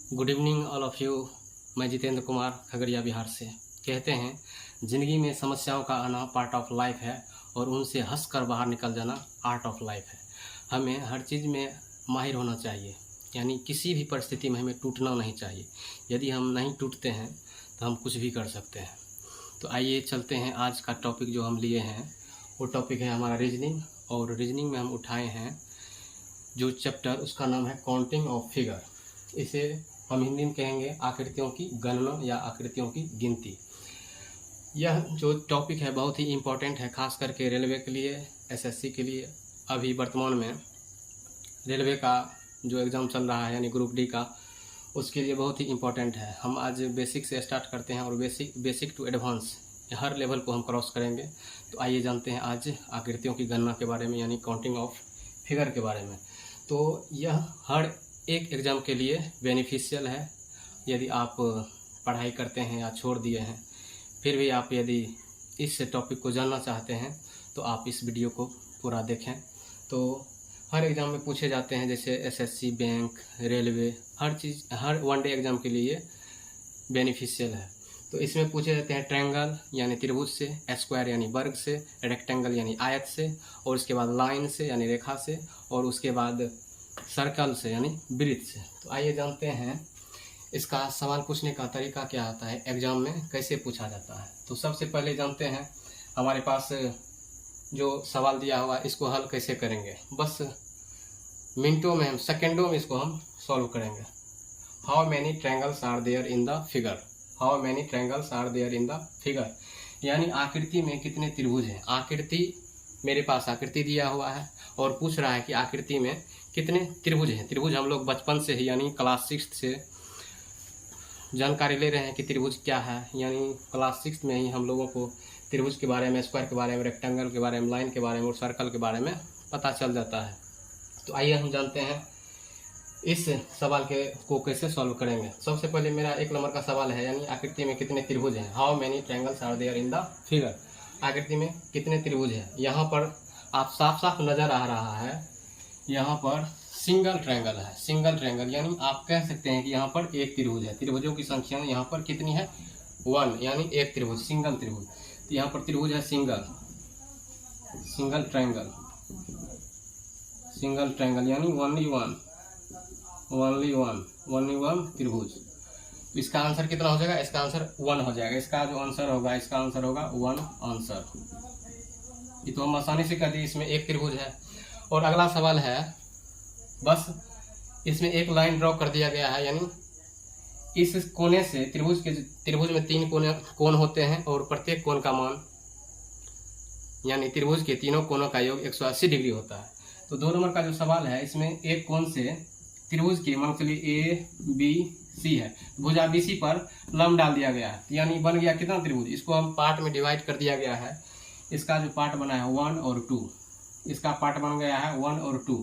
Good evening all of you. मैं जितेंद्र कुमार खगड़िया बिहार से। कहते हैं ज़िंदगी में समस्याओं का आना पार्ट ऑफ लाइफ है और उनसे हंसकर बाहर निकल जाना आर्ट ऑफ लाइफ है। हमें हर चीज़ में माहिर होना चाहिए, यानी किसी भी परिस्थिति में हमें टूटना नहीं चाहिए। यदि हम नहीं टूटते हैं तो हम कुछ भी कर सकते हैं। तो आइए चलते हैं। आज का टॉपिक जो हम लिए हैं वो टॉपिक है हमारा रीजनिंग, और रीजनिंग में हम उठाए हैं जो चैप्टर, उसका नाम है काउंटिंग ऑफ फिगर। इसे हम हिंदी में कहेंगे आकृतियों की गणना या आकृतियों की गिनती। यह जो टॉपिक है बहुत ही इम्पोर्टेंट है, खास करके रेलवे के लिए, एसएससी के लिए। अभी वर्तमान में रेलवे का जो एग्ज़ाम चल रहा है यानी ग्रुप डी का, उसके लिए बहुत ही इम्पोर्टेंट है। हम आज बेसिक से स्टार्ट करते हैं और बेसिक टू एडवांस हर लेवल को हम क्रॉस करेंगे। तो आइए जानते हैं आज आकृतियों की गणना के बारे में, यानी काउंटिंग ऑफ फिगर के बारे में। तो यह हर एक एग्ज़ाम के लिए बेनिफिशियल है। यदि आप पढ़ाई करते हैं या छोड़ दिए हैं, फिर भी आप यदि इस टॉपिक को जानना चाहते हैं तो आप इस वीडियो को पूरा देखें। तो हर एग्ज़ाम में पूछे जाते हैं, जैसे एसएससी, बैंक, रेलवे, हर चीज़, हर वनडे एग्ज़ाम के लिए बेनिफिशियल है। तो इसमें पूछे जाते हैं ट्रायंगल यानी त्रिभुज से, स्क्वायर यानी वर्ग से, रेक्टेंगल यानी आयत से, और उसके बाद लाइन से यानी रेखा से, और उसके बाद सर्कल से यानी वृत्त से। तो आइए जानते हैं इसका सवाल पूछने का तरीका क्या आता है, एग्जाम में कैसे पूछा जाता है। तो सबसे पहले जानते हैं हमारे पास जो सवाल दिया हुआ है इसको हल कैसे करेंगे। बस मिनटों में, हम सेकेंडों में इसको हम सॉल्व करेंगे। How many triangles are there in the figure. How many triangles are there in the figure, यानी आकृति में कितने त्रिभुज हैं। आकृति, मेरे पास आकृति दिया हुआ है और पूछ रहा है कि आकृति में कितने त्रिभुज हैं। त्रिभुज हम लोग बचपन से ही, यानी क्लास 6 से जानकारी ले रहे हैं कि त्रिभुज क्या है। यानी क्लास 6 में ही हम लोगों को त्रिभुज के बारे में, स्क्वायर के बारे में, रेक्टेंगल के बारे में, लाइन के बारे में और सर्कल के बारे में पता चल जाता है। तो आइए हम जानते हैं इस सवाल को कैसे सॉल्व करेंगे। सबसे पहले मेरा 1 नंबर का सवाल है, यानी आकृति में कितने त्रिभुज हैं। How many triangles are there in the figure. आकृति में कितने त्रिभुज हैं। यहाँ पर आप साफ साफ नज़र आ रहा है, यहाँ पर सिंगल ट्रायंगल है। सिंगल ट्रायंगल यानी आप कह सकते हैं कि यहाँ पर एक त्रिभुज है। त्रिभुजों की संख्या यहाँ पर कितनी है, 1, यानी एक त्रिभुज, सिंगल त्रिभुज। तो यहाँ पर त्रिभुज है single, single triangle, single triangle यानी ओनली वन त्रिभुज। तो इसका आंसर कितना हो जाएगा, इसका आंसर 1 हो जाएगा। इसका जो आंसर होगा, इसका आंसर होगा 1 आंसर। ये तो हम आसानी से कर दिए, इसमें एक त्रिभुज है। और अगला सवाल है, बस इसमें एक लाइन ड्रॉ कर दिया गया है, यानी इस कोने से त्रिभुज में 3 कोण होते हैं और प्रत्येक कोण का मान, यानी त्रिभुज के तीनों कोणों का योग 180 डिग्री होता है। तो 2 नंबर का जो सवाल है, इसमें एक कोण से त्रिभुज के, मान चलिए ABC है, भुजा BC पर लंब डाल दिया गया है, यानी बन गया कितना त्रिभुज। इसको हम पार्ट में डिवाइड कर दिया गया है। इसका जो पार्ट बना है 1 और 2, इसका पार्ट बन गया है 1 और 2।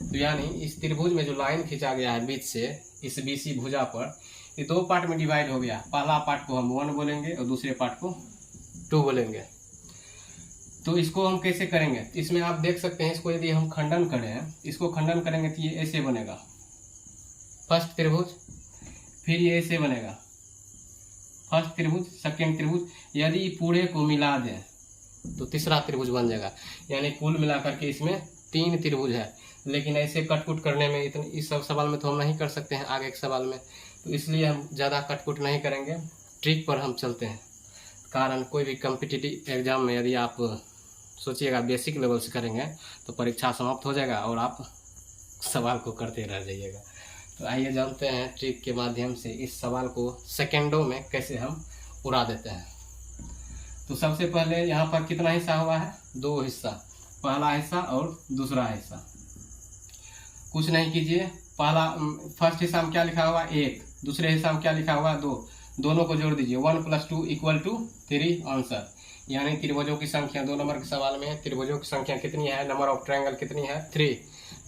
तो यानी इस त्रिभुज में जो लाइन खींचा गया है बीच से, इस BC भुजा पर, ये 2 पार्ट में डिवाइड हो गया। पहला पार्ट को हम 1 बोलेंगे और दूसरे पार्ट को 2 बोलेंगे। तो इसको हम कैसे करेंगे, इसमें आप देख सकते हैं, इसको यदि हम खंडन करें, इसको खंडन करेंगे तो ये ऐसे बनेगा, फर्स्ट त्रिभुज, फिर ये ऐसे बनेगा, फर्स्ट त्रिभुज, सेकेंड त्रिभुज। यदि पूरे को मिला दें तो तीसरा त्रिभुज बन जाएगा। यानी कुल मिलाकर के इसमें 3 त्रिभुज है। लेकिन ऐसे कटकुट करने में, इस सब सवाल में तो हम नहीं कर सकते हैं आगे एक सवाल में, तो इसलिए हम ज़्यादा कटकुट नहीं करेंगे, ट्रिक पर हम चलते हैं। कारण कोई भी कम्पिटिटिव एग्जाम में यदि आप सोचिएगा बेसिक लेवल से करेंगे तो परीक्षा समाप्त हो जाएगा और आप सवाल को करते रह जाइएगा। तो आइए जानते हैं ट्रिक के माध्यम से इस सवाल को सेकेंडों में कैसे हम उड़ा देते हैं। तो सबसे पहले यहाँ पर कितना हिस्सा हुआ है, 2 हिस्सा, पहला हिस्सा और दूसरा हिस्सा। कुछ नहीं कीजिए, फर्स्ट हिस्सा में क्या लिखा हुआ 1, दूसरे हिस्सा में क्या लिखा हुआ 2, दोनों को जोड़ दीजिए, 1 + 2 = 3 आंसर। यानी त्रिभुजों की संख्या 2 नंबर के सवाल में त्रिभुजों की संख्या कितनी है, नंबर ऑफ ट्रायंगल कितनी है, 3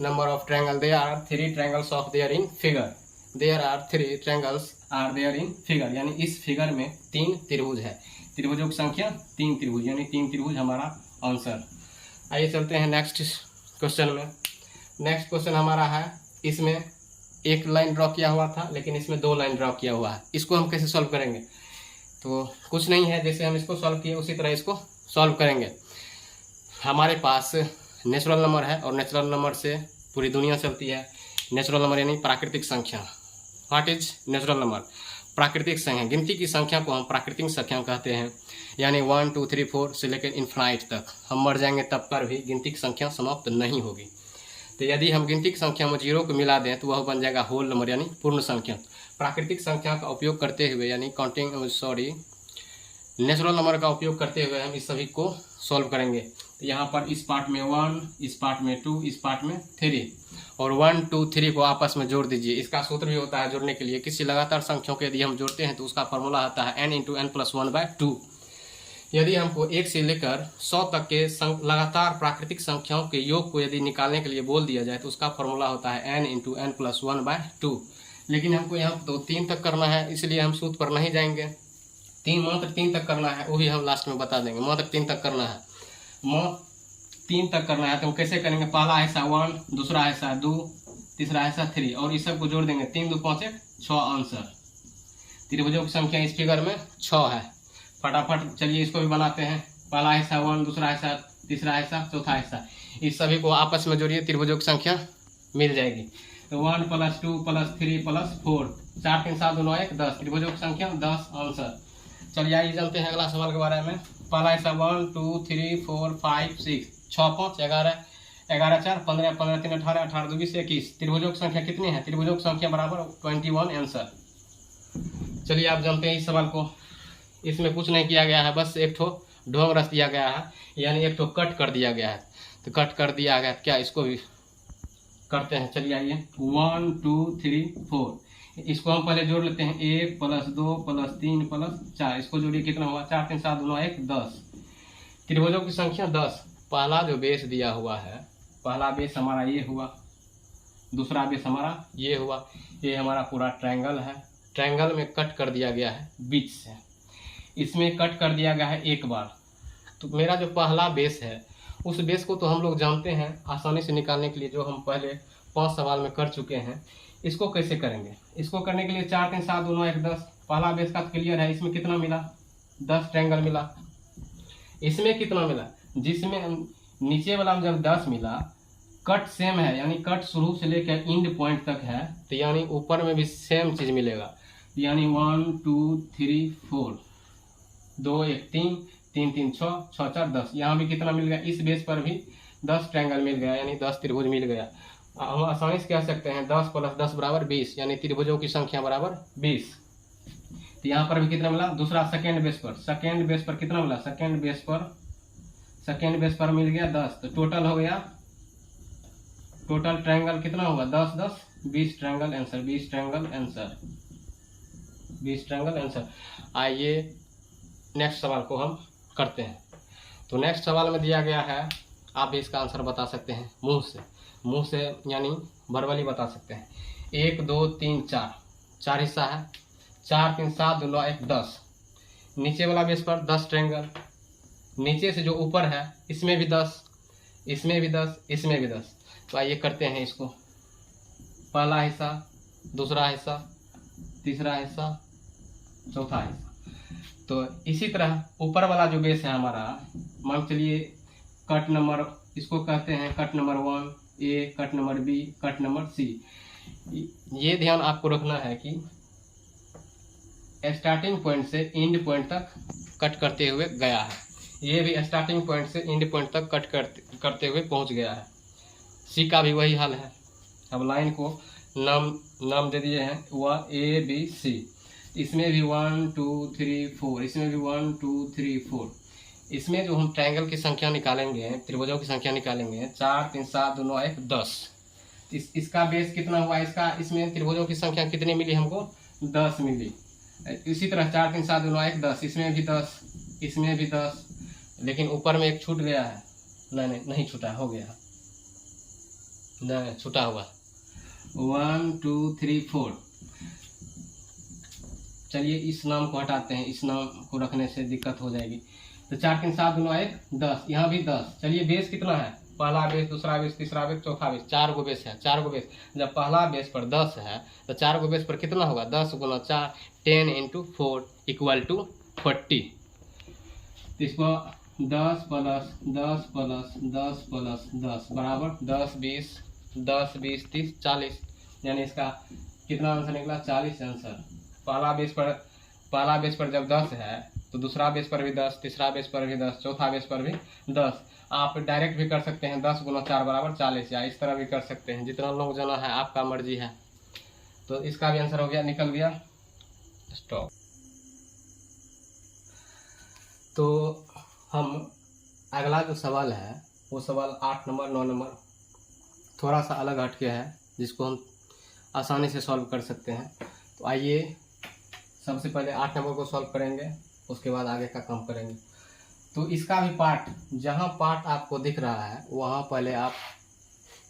number of triangle. There are 3 triangles of there in figure. There are 3 triangles are there in figure, यानी इस फिगर में 3 त्रिभुज है। त्रिभुजों की संख्या 3 त्रिभुज, यानी 3 त्रिभुज हमारा आंसर। आइए चलते हैं नेक्स्ट क्वेश्चन में। नेक्स्ट क्वेश्चन हमारा है, इसमें एक लाइन ड्रॉ किया हुआ था, लेकिन इसमें 2 लाइन ड्रॉ किया हुआ है। इसको हम कैसे सॉल्व करेंगे? तो कुछ नहीं है, जैसे हम इसको सॉल्व किए उसी तरह इसको सॉल्व करेंगे। हमारे पास नेचुरल नंबर है और नेचुरल नंबर से पूरी दुनिया चलती है। नेचुरल नंबर यानी प्राकृतिक संख्या। What is natural number? प्राकृतिक संख्या, गिनती की संख्या को हम प्राकृतिक संख्या कहते हैं। यानी 1 2 3 4 से लेकर इन्फिनाइट तक हम मर जाएंगे तब पर भी गिनती की संख्या समाप्त नहीं होगी। तो यदि हम गिनती की संख्या में 0 को मिला दें तो वह बन जाएगा होल नंबर यानी पूर्ण संख्या। प्राकृतिक संख्या का उपयोग करते हुए यानी नेचुरल नंबर का उपयोग करते हुए हम इस सभी को सॉल्व करेंगे। तो यहाँ पर इस पार्ट में 1, इस पार्ट में 2, इस पार्ट में 3 और 1 2 3 को आपस में जोड़ दीजिए। इसका सूत्र भी होता है जोड़ने के लिए। किसी लगातार संख्याओं को यदि हम जोड़ते हैं तो उसका फॉर्मूला आता है n × n+1/2। यदि हमको 1 से लेकर 100 तक के लगातार प्राकृतिक संख्याओं के योग को यदि निकालने के लिए बोल दिया जाए तो उसका फॉर्मूला होता है n × n+1/2। लेकिन हमको यहाँ तो 3 तक करना है, इसलिए हम सूत्र पर नहीं जाएंगे। मात्र 3 तक करना है, वो भी हम लास्ट में बता देंगे। मात्र 3 तक करना है, मात्र 3 तक करना है। तो हम कैसे करेंगे? पहला हिस्सा 1, दूसरा हिस्सा 2, तीसरा हिस्सा 3 और इस सब को जोड़ देंगे। 3 2 5 1 6 आंसर। त्रिभुजों की संख्या इस फिगर में 6 है। फटाफट चलिए इसको भी बनाते हैं। पहला हिस्सा 1, दूसरा हिस्सा, तीसरा हिस्सा, चौथा हिस्सा, इस सभी को आपस में जोड़िए, त्रिभुजों की संख्या मिल जाएगी। तो 1 + 2 + 3 + 4, 4 3 7 2 9 1 10, त्रिभुजों की संख्या 10 आंसर। चलिए आइए जानते हैं अगला सवाल के बारे में। पहला हिस्सा 1 2 3 4 5 6, 6 5 11, 11 4 15, 15 3 18, 18 2 20 21, त्रिभुजों की संख्या कितनी है? त्रिभुजों की संख्या बराबर 21 आंसर। चलिए आप जानते हैं इस सवाल को। इसमें कुछ नहीं किया गया है, बस एक ठो ढोंग रच दिया गया है, यानी एक ठो कट कर दिया गया है। तो कट कर दिया गया, क्या इसको भी करते हैं। चलिए आइए 1 2 3 4, इसको हम पहले जोड़ लेते हैं। 1 + 2 + 3 + 4, इसको जोड़िए, कितना हुआ? 4 3 7 2 9 1 10, त्रिभुजों की संख्या 10। पहला जो बेस दिया हुआ है, पहला बेस हमारा ये हुआ, दूसरा बेस हमारा ये हुआ, ये हमारा पूरा ट्रायंगल है। ट्रायंगल में कट कर दिया गया है बीच से, इसमें कट कर दिया गया है एक बार। तो मेरा जो पहला बेस है उस बेस को तो हम लोग जानते हैं आसानी से निकालने के लिए, जो हम पहले 5 सवाल में कर चुके हैं। इसको कैसे करेंगे? इसको करने के लिए 4 3 7 2 9 1 10, पहला बेस का क्लियर है। इसमें कितना मिला? 10 ट्रायंगल मिला। इसमें कितना मिला? जिसमें नीचे वाला में जब 10 मिला, कट सेम है, यानी कट शुरू से लेकर एंड पॉइंट तक है, तो यानी ऊपर में भी सेम चीज मिलेगा। यानी 1 2 3 4, 2 1 3 3 3 6 6 4 10, यहाँ भी कितना मिल गया? इस बेस पर भी 10 ट्रायंगल मिल गया, यानी 10 त्रिभुज मिल गया। हम आसानी से कह सकते हैं 10 + 10 = 20, यानी त्रिभुजों की संख्या बराबर 20। तो यहाँ पर भी कितना मिला? दूसरा सेकेंड बेस पर, सेकेंड बेस पर कितना मिला? सेकेंड बेस पर मिल गया 10। तो टोटल हो गया, टोटल ट्रायंगल कितना होगा? 10 10 20 triangle answer, 20 triangle answer, 20 triangle answer. आइए नेक्स्ट सवाल को हम करते हैं। तो नेक्स्ट सवाल में दिया गया है, आप भी इसका आंसर बता सकते हैं मुंह से यानी वर्बली बता सकते हैं। 1 2 3 4, 4 हिस्सा है। 4 3 7 2 9 1 10, नीचे वाला बेस पर 10 ट्रायंगल, नीचे से जो ऊपर है इसमें भी 10, इसमें भी 10, इसमें भी 10। तो आइए करते हैं इसको। पहला हिस्सा, दूसरा हिस्सा, तीसरा हिस्सा, चौथा हिस्सा। तो इसी तरह ऊपर वाला जो बेस है हमारा, मान चलिए कट नंबर, इसको कहते हैं cut number 1 A, cut number B, cut number C. ये ध्यान आपको रखना है कि स्टार्टिंग पॉइंट से एंड पॉइंट तक कट करते हुए गया है। ये भी स्टार्टिंग पॉइंट से एंड पॉइंट तक कट करते हुए पहुंच गया है। सी का भी वही हाल है। अब लाइन को नाम दे दिए हैं, वह ए बी सी। इसमें भी 1 2 3 4, इसमें भी 1 2 3 4। इसमें जो हम ट्रायंगल की संख्या निकालेंगे, त्रिभुजों की संख्या निकालेंगे, 4 3 7 2 9 1 10। इसका बेस कितना हुआ? इसमें त्रिभुजों की संख्या कितनी मिली हमको? 10 मिली। इसी तरह 4 3 7 2 9 1 10, इसमें भी 10, इसमें भी 10, लेकिन ऊपर में एक छूट गया है। नहीं छूटा, हो गया, नहीं छूटा हुआ। 1 2 3 4। चलिए इस नाम को हटाते हैं, इस नाम को रखने से दिक्कत हो जाएगी। तो 4 3 7 2 9 1 10, यहाँ भी 10। चलिए बेस कितना है? पहला बेस, दूसरा बेस, तीसरा बेस, चौथा बेस, 4 गो बेस है, 4 गो बेस। जब पहला बेस पर 10 है तो 4 गो बेस पर कितना होगा, 10 गुना 4, 10 × 4 = 40। इसको 10 + 10 + 10 + 10 बराबर 10 20 10 20 30 40, यानी इसका कितना आंसर निकला, 40 आंसर। पहला बेस पर जब 10 है तो दूसरा बेस पर भी 10, तीसरा बेस पर भी 10, चौथा बेस पर भी 10। आप डायरेक्ट भी कर सकते हैं 10 × 4 = 40, या इस तरह भी कर सकते हैं, जितना लोग जाना है आपका मर्जी है। तो इसका भी आंसर हो गया, निकल गया। स्टॉप। तो हम अगला जो सवाल है वो सवाल 8 नंबर 9 नंबर थोड़ा सा अलग हटके है, जिसको हम आसानी से सॉल्व कर सकते हैं। तो आइए सबसे पहले 8 नंबर को सॉल्व करेंगे, उसके बाद आगे का काम करेंगे। तो इसका भी पार्ट, जहाँ पार्ट आपको दिख रहा है वहाँ पहले आप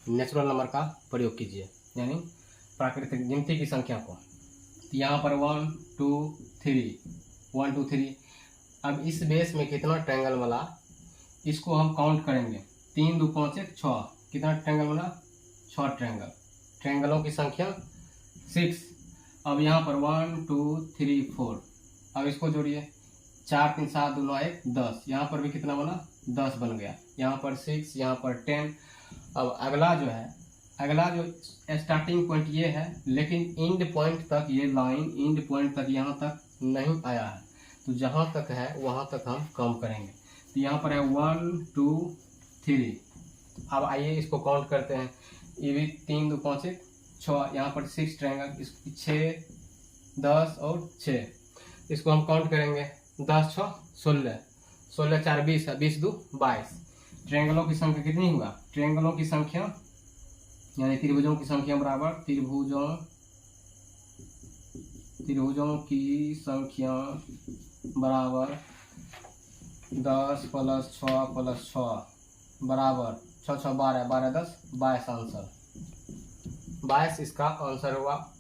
नेचुरल नंबर का प्रयोग कीजिए, यानी प्राकृतिक गिनती की संख्या को। तो यहाँ पर 1 2 3 अब इस बेस में कितना ट्रायंगल बना, इसको हम काउंट करेंगे। 3 2 5 1 6, कितना ट्रायंगल बना, 6 ट्रायंगल। ट्रायंगलों की संख्या 6। अब यहाँ पर 1 2 3 4, अब इसको जोड़िए, 4 3 7 2 9 1 10, यहाँ पर भी कितना बना, 10 बन गया। यहाँ पर 6, यहाँ पर 10। अब अगला जो स्टार्टिंग पॉइंट ये है, लेकिन एंड पॉइंट तक ये लाइन एंड पॉइंट तक यहाँ तक नहीं आया है, तो जहाँ तक है वहाँ तक हम कम करेंगे। तो यहाँ पर है 1 2 3। अब आइए इसको काउंट करते हैं। ये भी 3 2 5 1 6, यहाँ पर 6 ट्रायंगल, 6 10 और 6, इसको हम काउंट करेंगे। 10 6 16, 16 4 20 है, 20 2 22। ट्रायंगलों की संख्या कितनी हुआ, ट्रायंगलों की संख्या यानी त्रिभुजों की संख्या बराबर त्रिभुजों की संख्या बराबर 10 + 6 + 6 बराबर 6 6 12 12 10 22 आंसर। 22 इसका आंसर हुआ।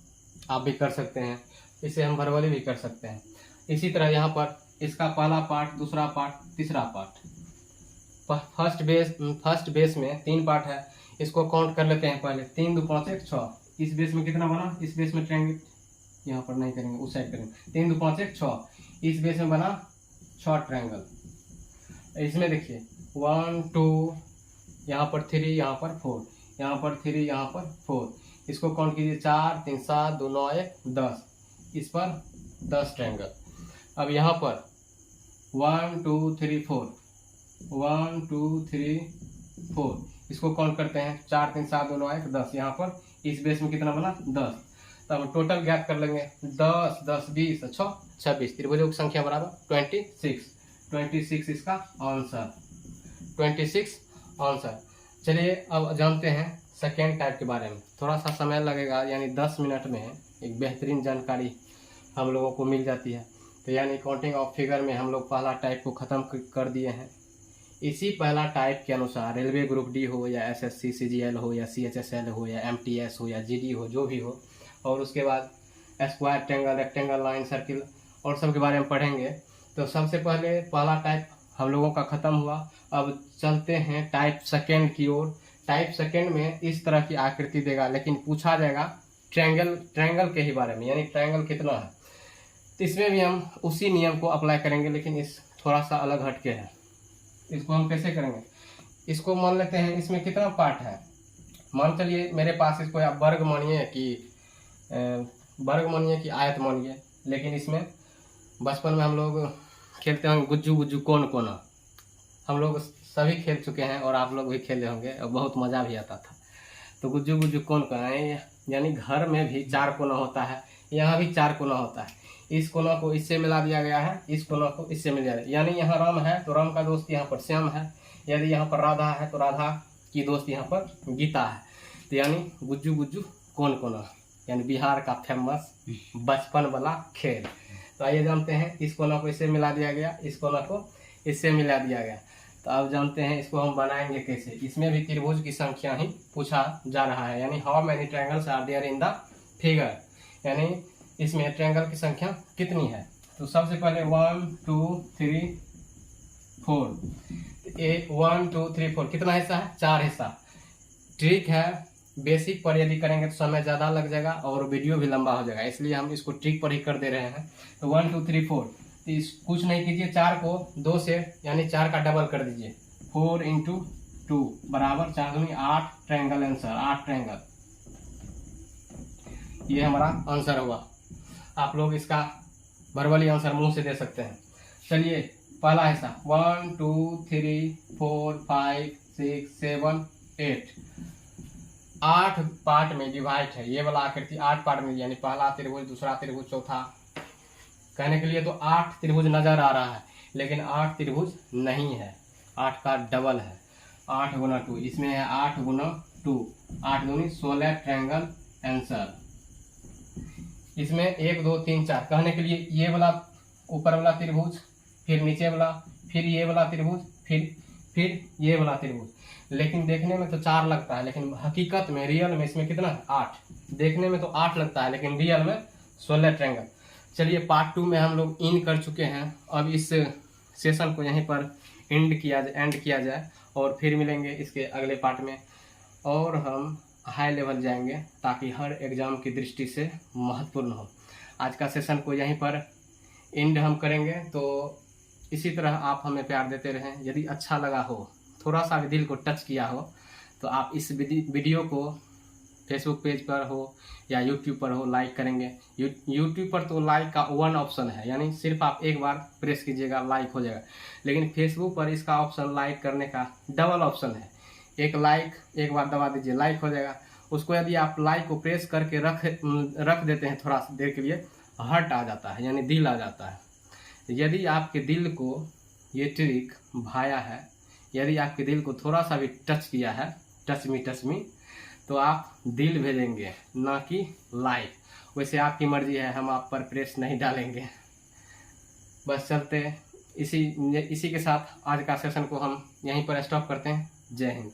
आप भी कर सकते हैं, इसे हम वर्बली भी कर सकते हैं। इसी तरह यहाँ पर इसका पहला पार्ट, दूसरा पार्ट, तीसरा पार्ट। फर्स्ट बेस में 3 पार्ट है, इसको काउंट कर लेते हैं पहले। 3 2 5 1 6, इस बेस में कितना बना, इस बेस में ट्रायंगल यहाँ पर नहीं करेंगे, उस साइड करेंगे। 3 2 5 1 6, इस बेस में बना 6 ट्रायंगल। इसमें देखिए 1 2, यहाँ पर 3, यहाँ पर 4, यहाँ पर 3, यहाँ पर 4, इसको काउंट कीजिए। 4 3 7 2 9 1 10, इस पर 10 ट्रायंगल। अब यहाँ पर 1 2 3 4, 1 2 3 4, इसको काउंट करते हैं। 4 3 7 2 9 1 10, यहाँ पर इस बेस में कितना बना, 10। तब टोटल गैप कर लेंगे, 10 10 20 26, त्रिभुजों की संख्या बराबर 26 इसका आंसर, 26 आंसर। चलिए अब जानते हैं सेकेंड टाइप के बारे में। थोड़ा सा समय लगेगा, यानी 10 मिनट में एक बेहतरीन जानकारी हम लोगों को मिल जाती है। तो यानी काउंटिंग ऑफ फिगर में हम लोग पहला टाइप को ख़त्म कर दिए हैं। इसी पहला टाइप के अनुसार रेलवे ग्रुप डी हो या SSC CGL हो या CHSL हो या MTS हो या GD हो, जो भी हो, और उसके बाद square, triangle, rectangle, line, circle और सब के बारे में पढ़ेंगे। तो सबसे पहले पहला टाइप हम लोगों का ख़त्म हुआ। अब चलते हैं टाइप सेकेंड की ओर। टाइप सेकेंड में इस तरह की आकृति देगा, लेकिन पूछा जाएगा ट्रायंगल के ही बारे में, यानी ट्रायंगल कितना है। तो इसमें भी हम उसी नियम को अप्लाई करेंगे, लेकिन इस थोड़ा सा अलग हटके है। इसको हम कैसे करेंगे, इसको मान लेते हैं इसमें कितना पार्ट है। मान चलिए मेरे पास, इसको आप वर्ग मानिए कि आयत मानिए, लेकिन इसमें बचपन में हम लोग खेलते होंगे गुज्जू गुज्जू कौन कोना, हम लोग सभी खेल चुके हैं और आप लोग भी खेले होंगे और बहुत मज़ा भी आता था। तो गुज्जू गुज्जू कौन कोना, यानी घर में भी 4 कोना होता है, यहाँ भी 4 कोना होता है। इस कोना को इससे मिला दिया गया है, इस कोना को इससे मिला दिया, यानी यहाँ राम है तो राम का दोस्त यहाँ पर श्याम है, यदि यहाँ पर राधा है तो राधा की दोस्त यहाँ पर गीता है। तो यानी गुज्जू गुज्जू कौन कोना, यानी बिहार का फेमस बचपन वाला खेल। तो आइए जानते हैं, इस कोना को इससे मिला दिया गया, इस कोना को इससे मिला दिया गया। तो अब जानते हैं इसको हम बनाएंगे कैसे। इसमें भी त्रिभुज की संख्या ही पूछा जा रहा है, यानी how many triangles are there in the figure, यानी इसमें ट्रायंगल की संख्या कितनी है। तो सबसे पहले 1 2 3 4, 1 2 3 4 कितना हिस्सा है? 4 हिस्सा। ट्रिक है, बेसिक पर यदि करेंगे तो समय ज़्यादा लग जाएगा और वीडियो भी लंबा हो जाएगा, इसलिए हम इसको ट्रिक पर ही कर दे रहे हैं। तो 1 2 3 4, तो कुछ नहीं कीजिए, 4 को 2 से यानी 4 का डबल कर दीजिए। 4 × 2 बराबर 4 दूनी 8 ट्रायंगल आंसर, 8 ट्रायंगल। ये हमारा आंसर हुआ। आप लोग इसका वर्बली आंसर मुंह से दे सकते हैं। चलिए पहला हिस्सा 1 2 3 4 5 6 7 8, 8 पार्ट में डिवाइड है। ये वाला आकृति 8 पार्ट में, यानी पहला त्रिभुज, दूसरा त्रिभुज, चौथा। कहने के लिए तो 8 त्रिभुज नजर आ रहा है, लेकिन 8 त्रिभुज नहीं है, 8 का डबल है। 8 × 2, इसमें है 8 × 2, 8 दूनी 16 ट्रायंगल आंसर। इसमें 1 2 3 4, कहने के लिए ये वाला ऊपर वाला त्रिभुज, फिर नीचे वाला, फिर ये वाला त्रिभुज, फिर ये वाला त्रिभुज। लेकिन देखने में तो 4 लगता है, लेकिन हकीकत में रियल में इसमें कितना है? 8। देखने में तो 8 लगता है, लेकिन रियल में 16 ट्रायंगल। चलिए पार्ट 2 में हम लोग इन कर चुके हैं। अब इस सेशन को यहीं पर एंड किया जाए और फिर मिलेंगे इसके अगले पार्ट में, और हम हाई लेवल जाएंगे ताकि हर एग्जाम की दृष्टि से महत्वपूर्ण हो। आज का सेशन को यहीं पर एंड हम करेंगे। तो इसी तरह आप हमें प्यार देते रहें। यदि अच्छा लगा हो, थोड़ा सा भी दिल को टच किया हो, तो आप इस वीडियो को फेसबुक पेज पर हो या यूट्यूब पर हो लाइक करेंगे। यूट्यूब पर तो लाइक का 1 ऑप्शन है, यानी सिर्फ आप एक बार प्रेस कीजिएगा लाइक हो जाएगा। लेकिन फेसबुक पर इसका ऑप्शन लाइक करने का डबल ऑप्शन है। एक लाइक एक बार दबा दीजिए, लाइक हो जाएगा। उसको यदि आप लाइक को प्रेस करके रख देते हैं थोड़ा सा देर के लिए, हार्ट आ जाता है, यानी दिल आ जाता है। यदि आपके दिल को ये ट्रिक भाया है, यदि आपके दिल को थोड़ा सा भी टच किया है, टच मी, तो आप दिल भेजेंगे, ना कि लाइक। वैसे आपकी मर्जी है, हम आप पर प्रेस नहीं डालेंगे। बस चलते इसी के साथ आज का सेशन को हम यहीं पर स्टॉप करते हैं। जय हिंद।